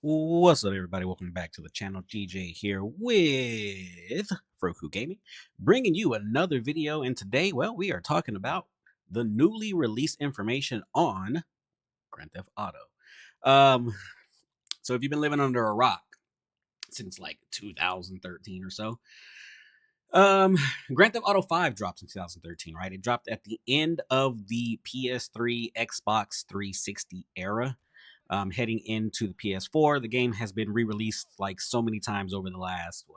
What's up, everybody? Welcome back to the channel. GJ here with Froku Gaming, bringing you another video. And today, well, we are talking about the newly released information on Grand Theft Auto. So if you've been living under a rock since like 2013 or so, Grand Theft Auto 5 dropped in 2013, right? It dropped at the end of the PS3, Xbox 360 era. Heading into the PS4, the game has been re-released like so many times over the last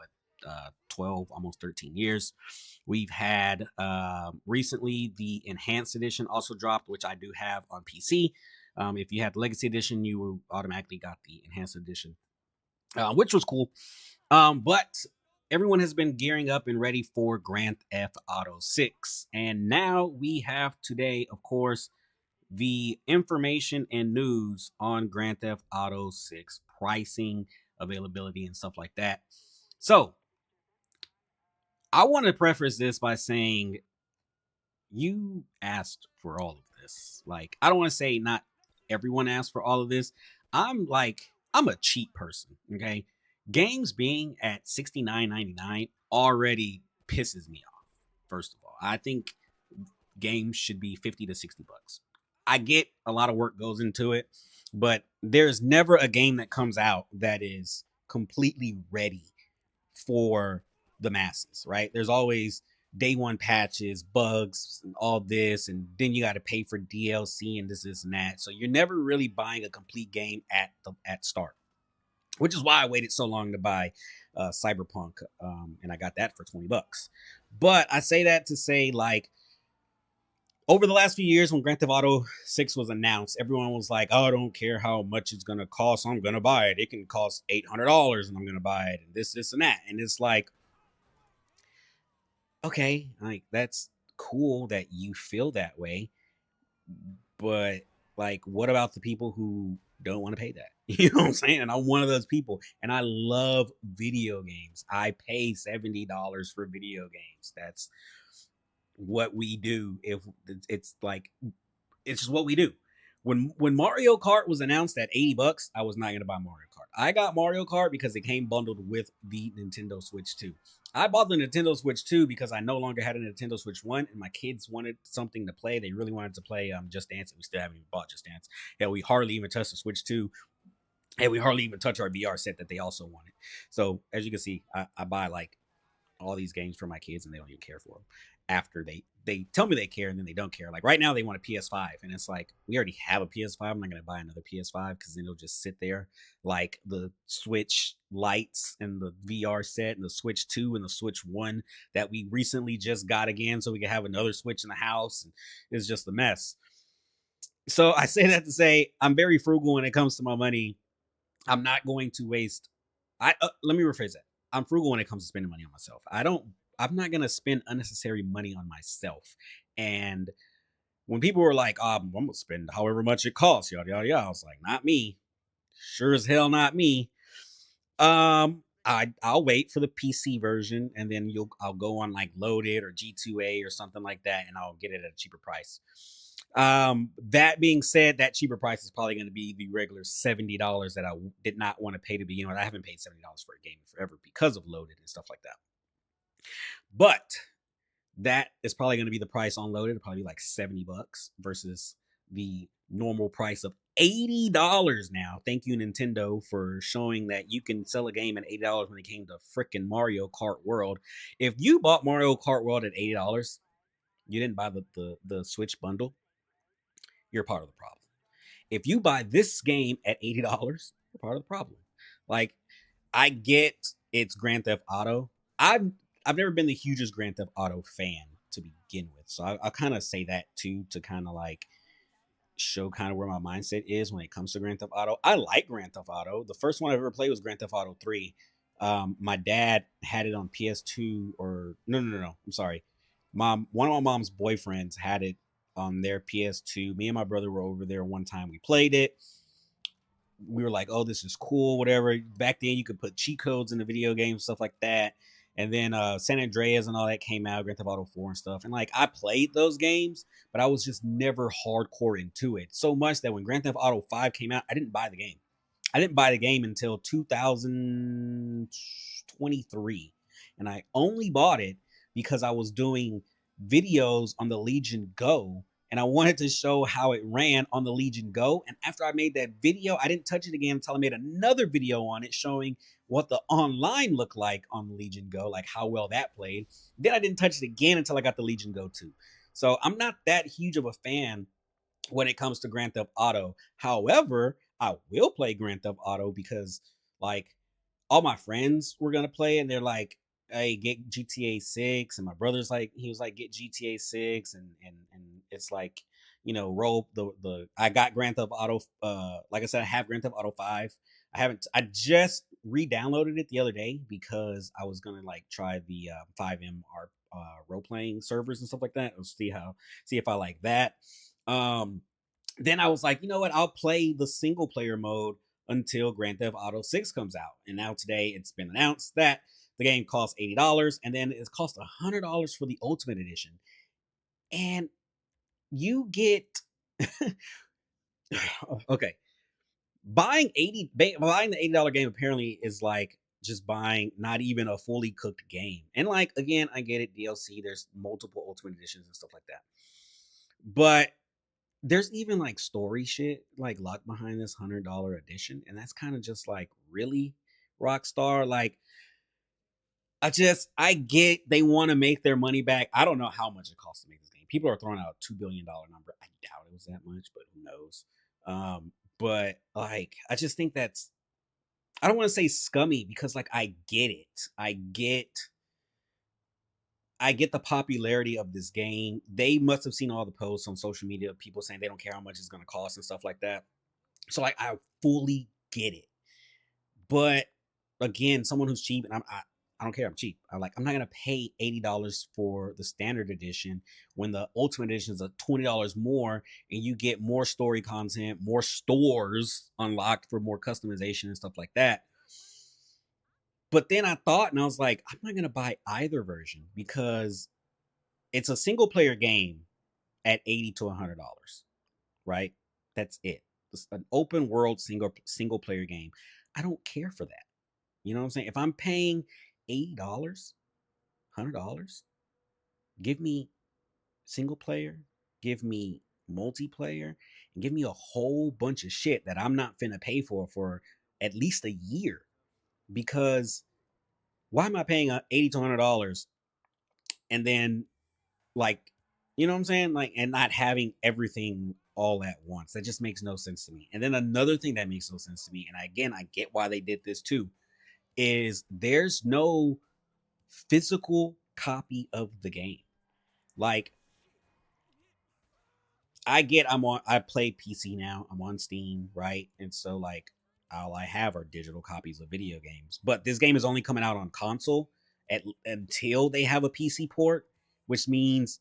12, almost 13 years. We've had recently the Enhanced Edition also dropped, which I do have on PC. If you had the Legacy Edition, you automatically got the Enhanced Edition, which was cool. But everyone has been gearing up and ready for Grand Theft Auto 6. And now we have today, of course, the information and news on Grand Theft Auto 6 pricing, availability, and stuff like that. So, I want to preface this by saying you asked for all of this. Like, I don't want to say not everyone asked for all of this. I'm a cheap person, okay? Games being at $69.99 already pisses me off. First of all, I think games should be 50 to 60 bucks. I get a lot of work goes into it, but there's never a game that comes out that is completely ready for the masses, right? There's always day one patches, bugs, and all this, and then you got to pay for DLC and this and that. So you're never really buying a complete game at start, which is why I waited so long to buy Cyberpunk, and I got that for 20 bucks. But I say that to say, like, over the last few years, when Grand Theft Auto 6 was announced, everyone was like, oh, I don't care how much it's going to cost. I'm going to buy it. It can cost $800 and I'm going to buy it. And this, and that. And it's like, okay, like, that's cool that you feel that way. But, like, what about the people who don't want to pay that? You know what I'm saying? And I'm one of those people. And I love video games. I pay $70 for video games. That's what we do. If it's like, it's just what we do. When Mario Kart was announced at 80 bucks, I was not going to buy Mario Kart. I got Mario Kart because it came bundled with the Nintendo Switch 2. I bought the Nintendo Switch 2 because I no longer had a Nintendo Switch 1 and my kids wanted something to play. They really wanted to play Just Dance, and we still haven't even bought Just Dance. Hell, we hardly even touched the Switch 2. And we hardly even touch our VR set that they also wanted. So as you can see, I buy like all these games for my kids and they don't even care for them. After they tell me they care and then they don't care. Like right now they want a PS5 and it's like, we already have a PS5. I'm not going to buy another PS5 because then it'll just sit there like the Switch lights and the VR set and the Switch 2 and the Switch 1 that we recently just got again so we can have another Switch in the house. And it's just a mess. So I say that to say I'm very frugal when it comes to my money. I'm not going to waste. Let me rephrase that. I'm frugal when it comes to spending money on myself. I'm not gonna spend unnecessary money on myself. And when people were like, I'm gonna spend however much it costs, yada yada yada, I was like, not me. Sure as hell, not me. I'll wait for the PC version, and then I'll go on like Loaded or G2A or something like that, and I'll get it at a cheaper price. That being said, that cheaper price is probably going to be the regular $70 that I did not want to pay to begin with. I haven't paid $70 for a game forever because of Loaded and stuff like that. But that is probably going to be the price on Loaded. It'll probably be like 70 bucks versus the normal price of $80 now. Thank you, Nintendo, for showing that you can sell a game at $80 when it came to freaking Mario Kart World. If you bought Mario Kart World at $80, you didn't buy the Switch bundle, you're part of the problem. If you buy this game at $80, you're part of the problem. Like, I get it's Grand Theft Auto. I've never been the hugest Grand Theft Auto fan to begin with, so I'll kind of say that too to kind of like show kind of where my mindset is when it comes to Grand Theft Auto. I like Grand Theft Auto. The first one I've ever played was Grand Theft Auto 3. My dad had it on PS2 or no. I'm sorry. One of my mom's boyfriends had it on their PS2. Me and my brother were over there one time. We played it. We were like, oh, this is cool, whatever. Back then, you could put cheat codes in the video game, stuff like that. And then San Andreas and all that came out, Grand Theft Auto 4 and stuff. And like, I played those games, but I was just never hardcore into it. So much that when Grand Theft Auto 5 came out, I didn't buy the game. I didn't buy the game until 2023, and I only bought it because I was doing videos on the Legion Go, and I wanted to show how it ran on the Legion Go. And after I made that video, I didn't touch it again until I made another video on it showing what the online looked like on the Legion Go, like how well that played. Then I didn't touch it again until I got the Legion Go 2. So I'm not that huge of a fan when it comes to Grand Theft Auto. However, I will play Grand Theft Auto because like all my friends were gonna play and they're like, hey, get GTA 6. And my brother's like, he was like, get GTA 6, and it's like, roll the I got Grand Theft Auto, like I said, I have Grand Theft Auto 5. I just re-downloaded it the other day because I was gonna like try the 5M role playing servers and stuff like that. Let's see if I like that. Um then I was like, you know what? I'll play the single player mode until Grand Theft Auto 6 comes out. And now today it's been announced that the game costs $80, and then it costs $100 for the Ultimate Edition. And you get okay, buying the $80 game apparently is like just buying not even a fully cooked game. And like again, I get it, DLC, there's multiple Ultimate Editions and stuff like that. But there's even like story shit like locked behind this $100 edition, and that's kind of just like, really, Rockstar? Like, I get they want to make their money back. I don't know how much it costs to make this game. People are throwing out a $2 billion number. I doubt it was that much, but who knows? But like, I just think that's, I don't want to say scummy because like I get it. I get the popularity of this game. They must have seen all the posts on social media of people saying they don't care how much it's going to cost and stuff like that. So like I fully get it. But again, someone who's cheap, and I don't care, I'm cheap. I'm not gonna pay $80 for the standard edition when the ultimate edition is a $20 more, and you get more story content, more stores unlocked for more customization and stuff like that. But then I thought, and I was like, I'm not gonna buy either version because it's a single player game at $80 to $100, right? That's it. It's an open world single player game. I don't care for that. You know what I'm saying? If I'm paying $80, $100, give me single player, give me multiplayer, and give me a whole bunch of shit that I'm not finna pay for at least a year. Because why am I paying $80 to $100 and then like, you know what I'm saying? Like, and not having everything all at once. That just makes no sense to me. And then another thing that makes no sense to me, and again, I get why they did this too, is there's no physical copy of the game. Like, I play PC now. I'm on Steam, right? And so like all I have are digital copies of video games. But this game is only coming out on console until they have a PC port, which means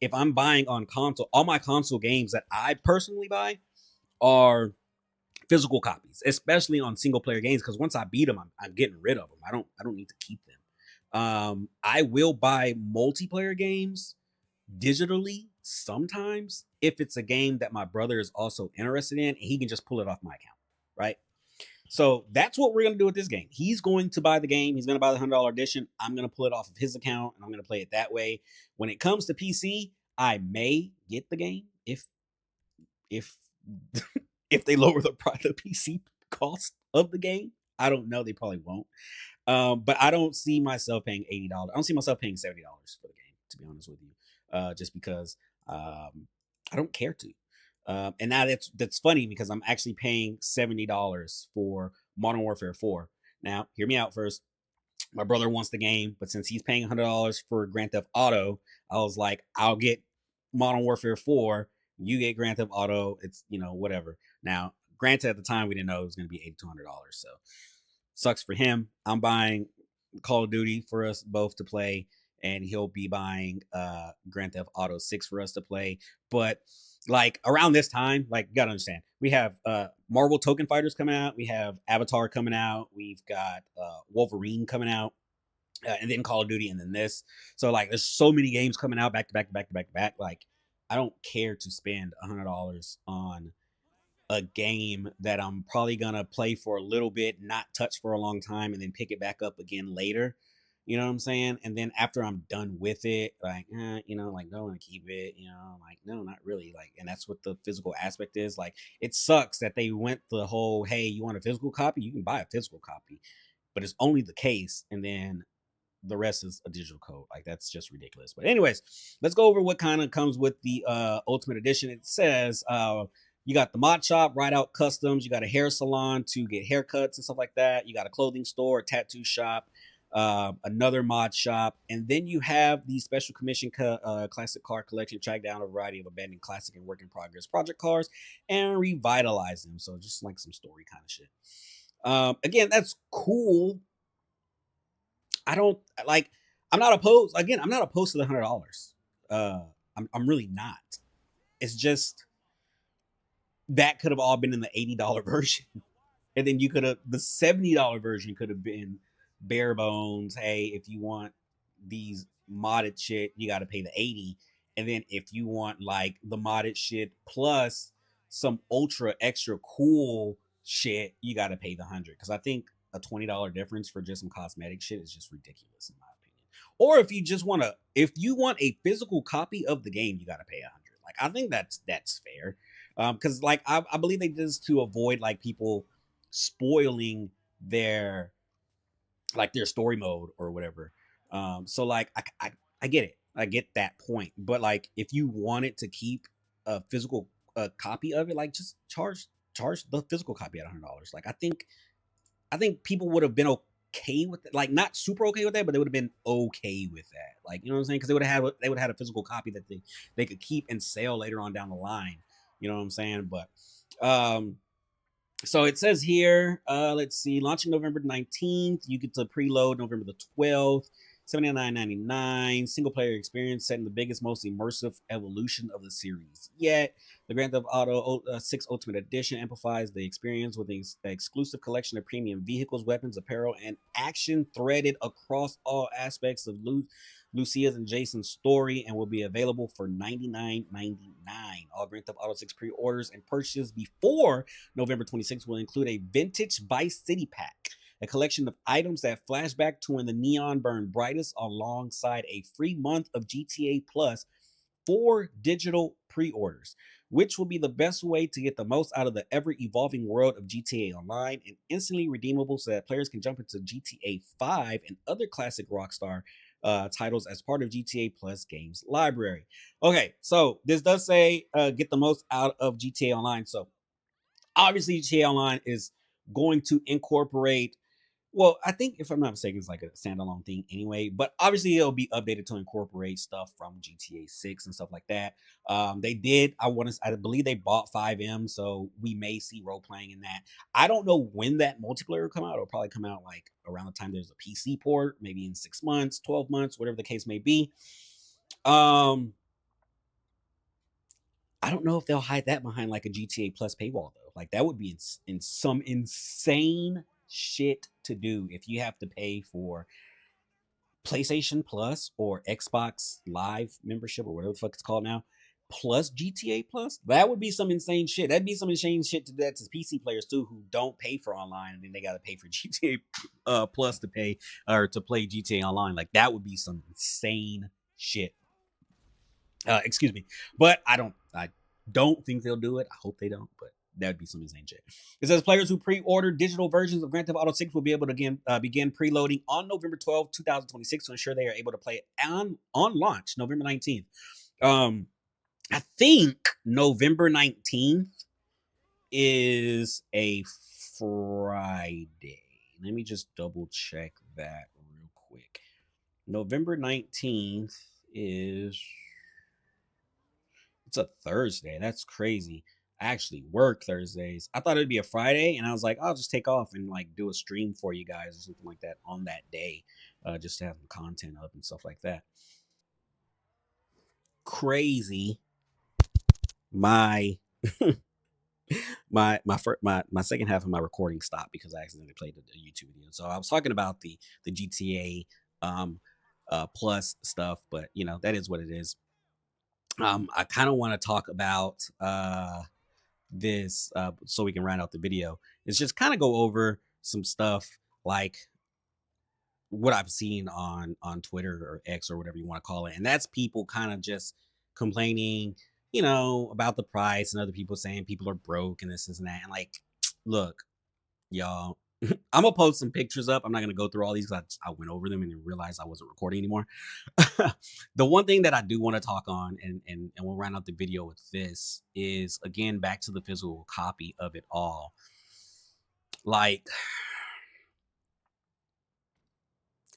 if I'm buying on console, all my console games that I personally buy are physical copies, especially on single player games. Because once I beat them, I'm getting rid of them. I don't need to keep them. I will buy multiplayer games digitally sometimes if it's a game that my brother is also interested in and he can just pull it off my account, right? So that's what we're going to do with this game. He's going to buy the game. He's going to buy the $100 edition. I'm going to pull it off of his account and I'm going to play it that way. When it comes to PC, I may get the game if if they lower the PC cost of the game. I don't know. They probably won't. But I don't see myself paying $80. I don't see myself paying $70 for the game, to be honest with you. Just because I don't care to. And now that's funny because I'm actually paying $70 for Modern Warfare 4. Now, hear me out first. My brother wants the game, but since he's paying $100 for Grand Theft Auto, I was like, I'll get Modern Warfare 4. You get Grand Theft Auto. It's, whatever. Now, granted, at the time, we didn't know it was going to be $80 to $100. So, sucks for him. I'm buying Call of Duty for us both to play, and he'll be buying Grand Theft Auto 6 for us to play. But like around this time, like, you gotta understand, we have Marvel Token Fighters coming out, we have Avatar coming out, we've got Wolverine coming out, and then Call of Duty, and then this. So like, there's so many games coming out back to back to back to back to back. Like, I don't care to spend $100 on a game that I'm probably gonna play for a little bit, not touch for a long time, and then pick it back up again later. You know what I'm saying? And then after I'm done with it, like, like, don't want to keep it, like, no, not really. Like, and that's what the physical aspect is. Like, it sucks that they went the whole, hey, you want a physical copy? You can buy a physical copy, but it's only the case. And then the rest is a digital code. Like, that's just ridiculous. But anyways, let's go over what kind of comes with the Ultimate Edition. It says you got the mod shop, Ride Out Customs, you got a hair salon to get haircuts and stuff like that. You got a clothing store, a tattoo shop, another mod shop, and then you have the special commission classic car collection. Track down a variety of abandoned classic and work in progress project cars and revitalize them. So just like some story kind of shit. Again, that's cool. I don't like. I'm not opposed. Again, I'm not opposed to the $100. I'm really not. It's just that could have all been in the $80 version, and then you could have the $70 version could have been bare bones. Hey, if you want these modded shit, you got to pay the 80, and then if you want like the modded shit plus some ultra extra cool shit, you got to pay the 100. Because I think a $20 difference for just some cosmetic shit is just ridiculous in my opinion. Or if you want a physical copy of the game, you got to pay 100. Like, I think that's fair. Because like I believe they did this to avoid like people spoiling their story mode or whatever. So like I get it. I get that point. But like if you wanted to keep a physical copy of it, like just charge the physical copy at $100. Like I think people would have been okay with it. Like not super okay with that, but they would have been okay with that. Like, you know what I'm saying? Because they would have had a physical copy that they could keep and sell later on down the line. You know what I'm saying? But so it says here, let's see, launching November 19th. You get to preload November the 12th. $79.99 single player experience, setting the biggest, most immersive evolution of the series yet. The Grand Theft Auto 6 Ultimate Edition amplifies the experience with an exclusive collection of premium vehicles, weapons, apparel, and action threaded across all aspects of Lucia's and Jason's story, and will be available for $99.99. All Grand Theft Auto 6 pre-orders and purchases before November 26th will include a vintage Vice City pack, a collection of items that flash back to when the neon burned brightest, alongside a free month of GTA Plus for digital pre-orders, which will be the best way to get the most out of the ever-evolving world of GTA Online, and instantly redeemable so that players can jump into GTA 5 and other classic Rockstar titles as part of GTA Plus games library. Okay, so this does say get the most out of GTA Online. So obviously GTA Online is going to incorporate, well, I think if I'm not mistaken, it's like a standalone thing anyway. But obviously, it'll be updated to incorporate stuff from GTA 6 and stuff like that. They did. I believe they bought 5M, so we may see role playing in that. I don't know when that multiplayer will come out. It'll probably come out like around the time there's a PC port, maybe in 6 months, 12 months, whatever the case may be. I don't know if they'll hide that behind like a GTA Plus paywall though. Like that would be in some insane shit to do if you have to pay for PlayStation Plus or Xbox Live membership or whatever the fuck it's called now, plus GTA Plus. That would be some insane shit. That'd be some insane shit to do that to PC players too who don't pay for online, and then they got to pay for GTA Plus to pay or to play GTA Online. Like that would be some insane shit. Excuse me, but I don't think they'll do it. I hope they don't, but that would be some insane shit. It says players who pre-order digital versions of Grand Theft Auto 6 will be able to begin preloading on November 12th, 2026 to ensure they are able to play it on launch November 19th. I think November 19th is a Friday. Let me just double check that real quick. November 19th is, it's a Thursday. That's crazy. I actually work Thursdays. I thought it'd be a Friday, and I was like, I'll just take off and like do a stream for you guys or something like that on that day, just to have some content up and stuff like that. Crazy. My my second half of my recording stopped because I accidentally played a YouTube video. So I was talking about the GTA plus stuff, but you know that is what it is. I kind of want to talk about this so we can round out the video is just kind of go over some stuff like what I've seen on Twitter or X or whatever you want to call it, and that's people kind of just complaining, about the price, and other people saying people are broke and this and that. And like, look, y'all, I'm gonna post some pictures up. I'm not gonna go through all these because I went over them and realized I wasn't recording anymore. The one thing that I do want to talk on, and we'll round out the video with this, is again back to the physical copy of it all. Like,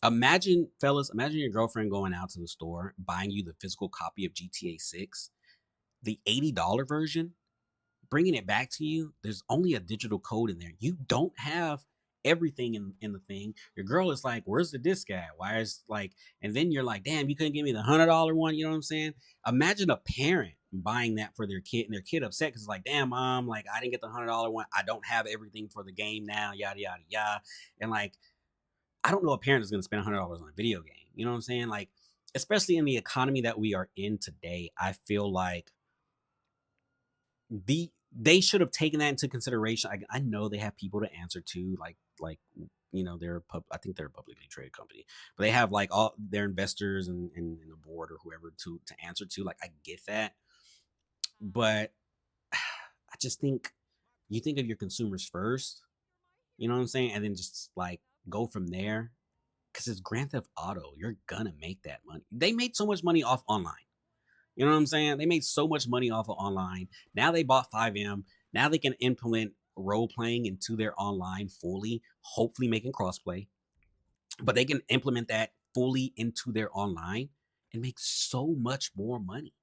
imagine, fellas, imagine your girlfriend going out to the store, buying you the physical copy of GTA 6, the $80 version, bringing it back to you. There's only a digital code in there. You don't have everything in the thing. Your girl is like, where's the disc at? Why is like, and then you're like, damn, you couldn't give me the $100 one. You know what I'm saying? Imagine a parent buying that for their kid, and their kid upset because it's like, damn, mom, like I didn't get the $100 one. I don't have everything for the game now, yada yada yada. And like, I don't know a parent is going to spend $100 on a video game. You know what I'm saying? Like, especially in the economy that we are in today, I feel like they should have taken that into consideration. I know they have people to answer to, like I think they're a publicly traded company, but they have like all their investors and the board or whoever to answer to. Like, I get that, but I just think you think of your consumers first. You know what I'm saying? And then just like go from there. Because it's Grand Theft Auto. You're gonna make that money. They made so much money off online. You know what I'm saying? They made so much money off of online. Now they bought 5M. Now they can implement role playing into their online fully, hopefully making crossplay. But they can implement that fully into their online and make so much more money.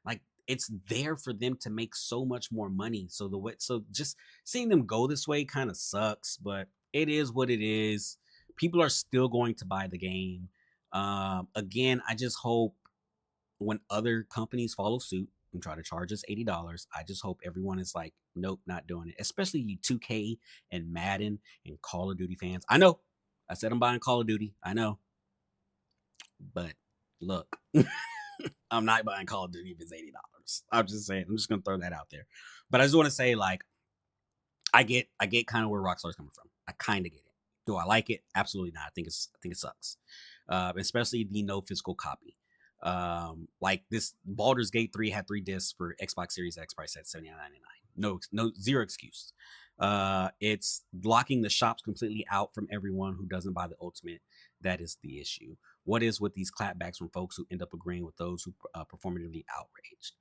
Like, it's there for them to make so much more money. So just seeing them go this way kind of sucks, but it is what it is. People are still going to buy the game. Again, I just hope when other companies follow suit and try to charge us $80, I just hope everyone is like, nope, not doing it. Especially you 2K and Madden and Call of Duty fans. I know. I said I'm buying Call of Duty. I know. But look, I'm not buying Call of Duty if it's $80. I'm just saying. I'm just gonna throw that out there. But I just want to say, like, I get kind of where Rockstar's coming from. I kind of get it. Do I like it? Absolutely not. I think it sucks. Especially the no physical copy. Like this Baldur's Gate 3 had 3 discs for Xbox Series X, priced at $79.99. No, zero excuse. It's blocking the shops completely out from everyone who doesn't buy the Ultimate. That is the issue. What is with these clapbacks from folks who end up agreeing with those who performatively outraged?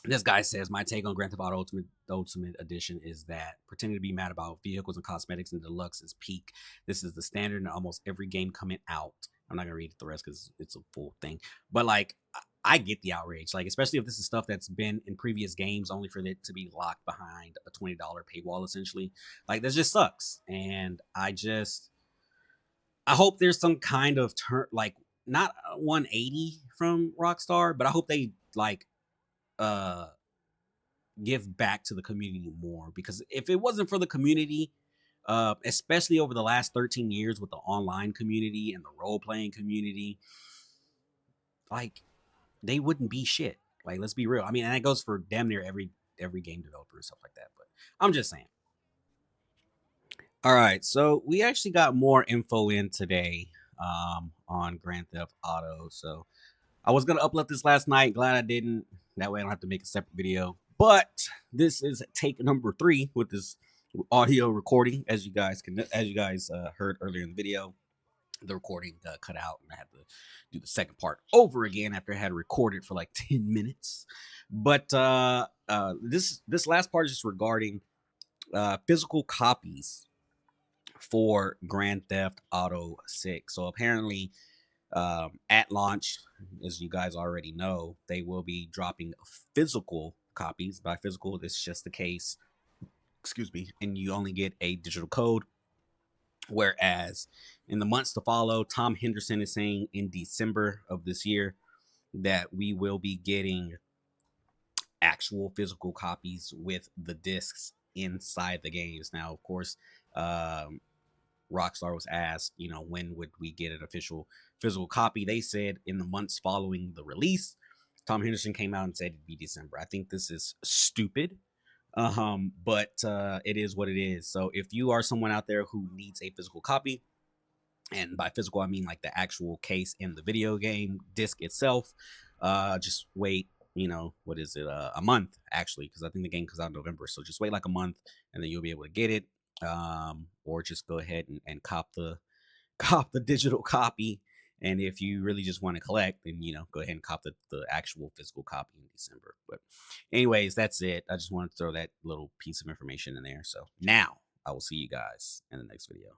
This guy says, my take on Grand Theft Auto Ultimate Edition is that pretending to be mad about vehicles and cosmetics in deluxe is peak. This is the standard in almost every game coming out. I'm not gonna read the rest because it's a full thing. But like, I get the outrage. Like, especially if this is stuff that's been in previous games, only for it to be locked behind a $20 paywall, essentially. Like, that just sucks. And I hope there's some kind of like, not 180 from Rockstar, but I hope they like give back to the community more, because if it wasn't for the community, especially over the last 13 years with the online community and the role-playing community, like, they wouldn't be shit. Like, let's be real. I mean, and that goes for damn near every game developer and stuff like that, but I'm just saying. All right, so we actually got more info in today on Grand Theft Auto. So I was gonna upload this last night. Glad I didn't. That way I don't have to make a separate video. But this is take number 3 with this audio recording. As you guys heard earlier in the video, the recording cut out, and I had to do the second part over again after I had recorded for like 10 minutes. But this last part is just regarding physical copies for Grand Theft Auto 6. So apparently, at launch, as you guys already know, they will be dropping physical copies. By physical, this is just the case, excuse me, and you only get a digital code. Whereas in the months to follow, Tom Henderson is saying in December of this year that we will be getting actual physical copies with the discs inside the games. Now, of course, Rockstar was asked, when would we get an official physical copy? They said in the months following the release. Tom Henderson came out and said it'd be December. I think this is stupid. But it is what it is. So if you are someone out there who needs a physical copy, and by physical I mean like the actual case in the video game disc itself, just wait. What is it? A month actually, because I think the game comes out in November. So just wait like a month, and then you'll be able to get it. Or just go ahead and cop the cop the digital copy. And if you really just want to collect, then go ahead and cop the actual physical copy in December. But anyways, that's it. I just wanted to throw that little piece of information in there. So now I will see you guys in the next video.